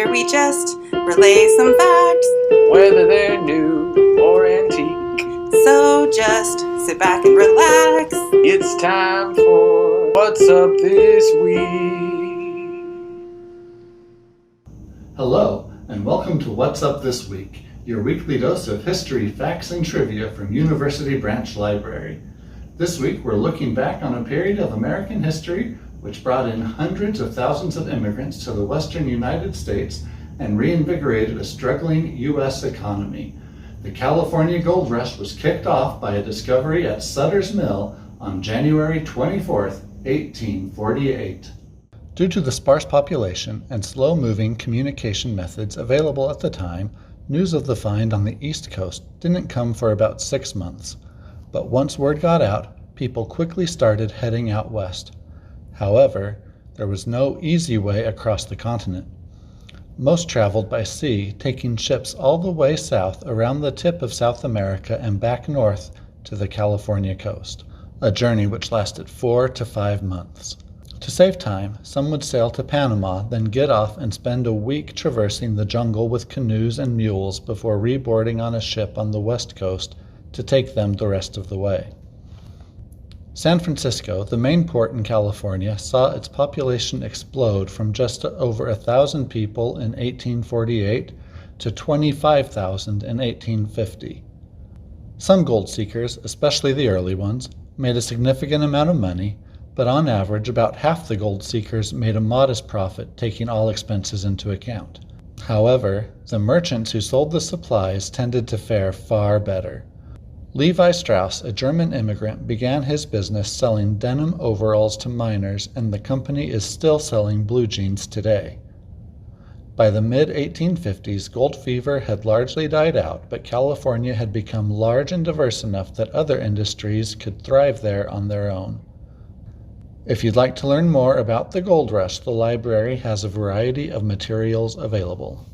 Here we just relay some facts, whether they're new or antique. So just sit back and relax. It's time for What's Up This Week. Hello, and welcome to What's Up This Week, your weekly dose of history, facts, and trivia from University Branch Library. This week, we're looking back on a period of American history which brought in hundreds of thousands of immigrants to the western United States and reinvigorated a struggling U.S. economy. The California Gold Rush was kicked off by a discovery at Sutter's Mill on January 24, 1848. Due to the sparse population and slow-moving communication methods available at the time, news of the find on the East Coast didn't come for about 6 months. But once word got out, people quickly started heading out west. However, there was no easy way across the continent. Most traveled by sea, taking ships all the way south around the tip of South America and back north to the California coast, a journey which lasted 4 to 5 months. To save time, some would sail to Panama, then get off and spend a week traversing the jungle with canoes and mules before reboarding on a ship on the west coast to take them the rest of the way. San Francisco, the main port in California, saw its population explode from just over 1,000 people in 1848 to 25,000 in 1850. Some gold seekers, especially the early ones, made a significant amount of money, but on average about half the gold seekers made a modest profit, taking all expenses into account. However, the merchants who sold the supplies tended to fare far better. Levi Strauss, a German immigrant, began his business selling denim overalls to miners, and the company is still selling blue jeans today. By the mid-1850s, gold fever had largely died out, but California had become large and diverse enough that other industries could thrive there on their own. If you'd like to learn more about the gold rush, the library has a variety of materials available.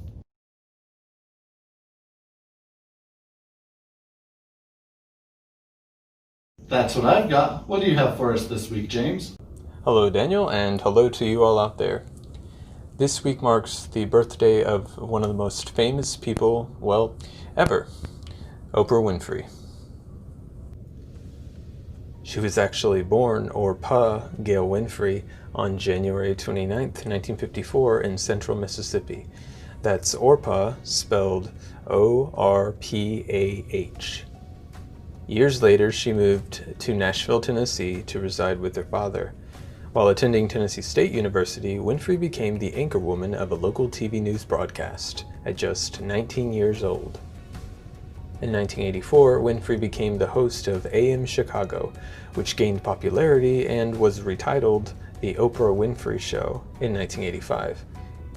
That's what I've got. What do you have for us this week, James? Hello, Daniel, and hello to you all out there. This week marks the birthday of one of the most famous people, ever, Oprah Winfrey. She was actually born Orpah Gail Winfrey on January 29th, 1954 in central Mississippi. That's Orpah spelled O-R-P-A-H. Years later, she moved to Nashville, Tennessee to reside with her father. While attending Tennessee State University, Winfrey became the anchorwoman of a local TV news broadcast at just 19 years old. In 1984, Winfrey became the host of AM Chicago, which gained popularity and was retitled The Oprah Winfrey Show in 1985.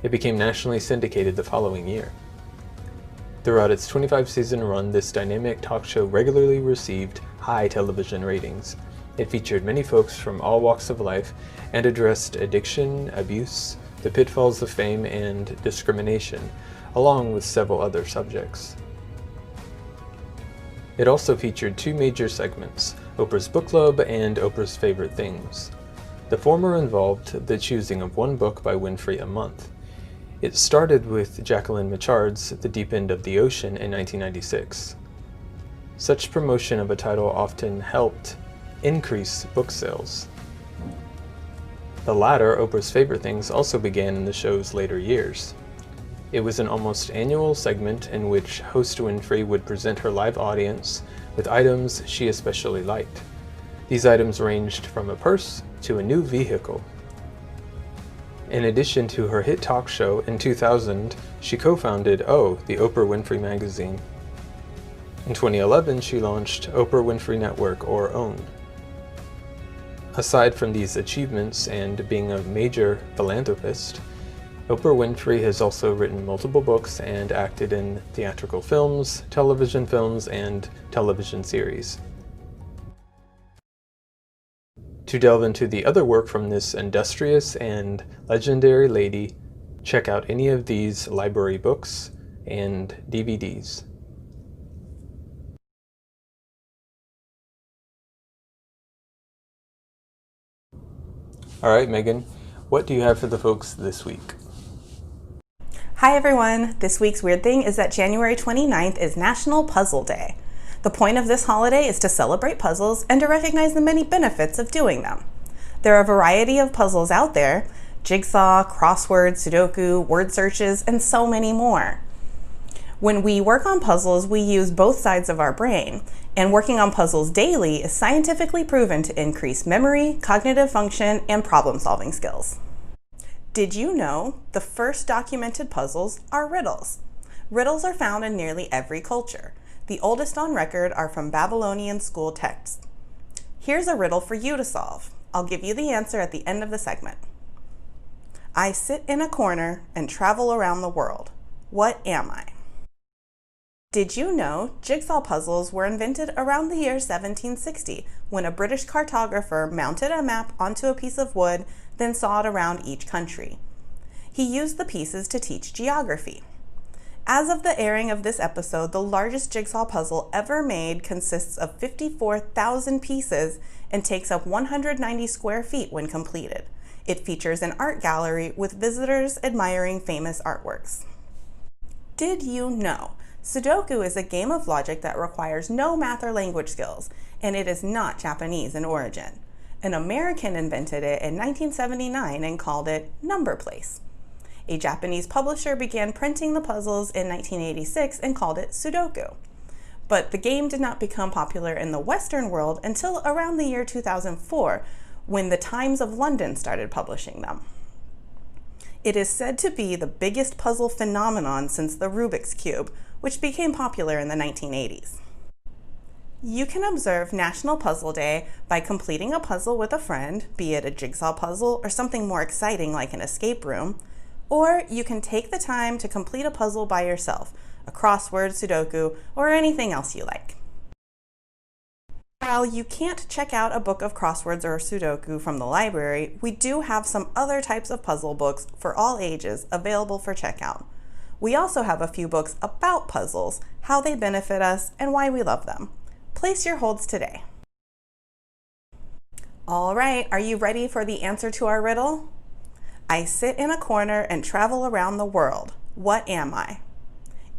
It became nationally syndicated the following year. Throughout its 25-season run, this dynamic talk show regularly received high television ratings. It featured many folks from all walks of life and addressed addiction, abuse, the pitfalls of fame, and discrimination, along with several other subjects. It also featured 2 major segments, Oprah's Book Club and Oprah's Favorite Things. The former involved the choosing of one book by Winfrey a month. It started with Jacqueline Michard's The Deep End of the Ocean in 1996. Such promotion of a title often helped increase book sales. The latter, Oprah's Favorite Things, also began in the show's later years. It was an almost annual segment in which host Winfrey would present her live audience with items she especially liked. These items ranged from a purse to a new vehicle. In addition to her hit talk show, in 2000, she co-founded the Oprah Winfrey magazine. In 2011, she launched Oprah Winfrey Network, or OWN. Aside from these achievements and being a major philanthropist, Oprah Winfrey has also written multiple books and acted in theatrical films, and television series. To delve into the other work from this industrious and legendary lady, check out any of these library books and DVDs. All right, Megan, what do you have for the folks this week? Hi everyone! This week's weird thing is that January 29th is National Puzzle Day. The point of this holiday is to celebrate puzzles and to recognize the many benefits of doing them. There are a variety of puzzles out there: jigsaw, crossword, Sudoku, word searches, and so many more. When we work on puzzles, we use both sides of our brain, and working on puzzles daily is scientifically proven to increase memory, cognitive function, and problem-solving skills. Did you know the first documented puzzles are riddles? Riddles are found in nearly every culture. The oldest on record are from Babylonian school texts. Here's a riddle for you to solve. I'll give you the answer at the end of the segment. I sit in a corner and travel around the world. What am I? Did you know jigsaw puzzles were invented around the year 1760 when a British cartographer mounted a map onto a piece of wood, then sawed around each country? He used the pieces to teach geography. As of the airing of this episode, the largest jigsaw puzzle ever made consists of 54,000 pieces and takes up 190 square feet when completed. It features an art gallery with visitors admiring famous artworks. Did you know Sudoku is a game of logic that requires no math or language skills, and it is not Japanese in origin? An American invented it in 1979 and called it Number Place. A Japanese publisher began printing the puzzles in 1986 and called it Sudoku. But the game did not become popular in the Western world until around the year 2004, when the Times of London started publishing them. It is said to be the biggest puzzle phenomenon since the Rubik's Cube, which became popular in the 1980s. You can observe National Puzzle Day by completing a puzzle with a friend, be it a jigsaw puzzle or something more exciting like an escape room, or you can take the time to complete a puzzle by yourself, a crossword, Sudoku, or anything else you like. While you can't check out a book of crosswords or Sudoku from the library, we do have some other types of puzzle books for all ages available for checkout. We also have a few books about puzzles, how they benefit us, and why we love them. Place your holds today. All right, are you ready for the answer to our riddle? I sit in a corner and travel around the world. What am I?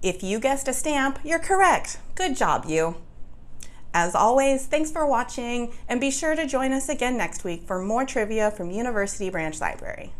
If you guessed a stamp, you're correct. Good job, you. As always, thanks for watching, and be sure to join us again next week for more trivia from University Branch Library.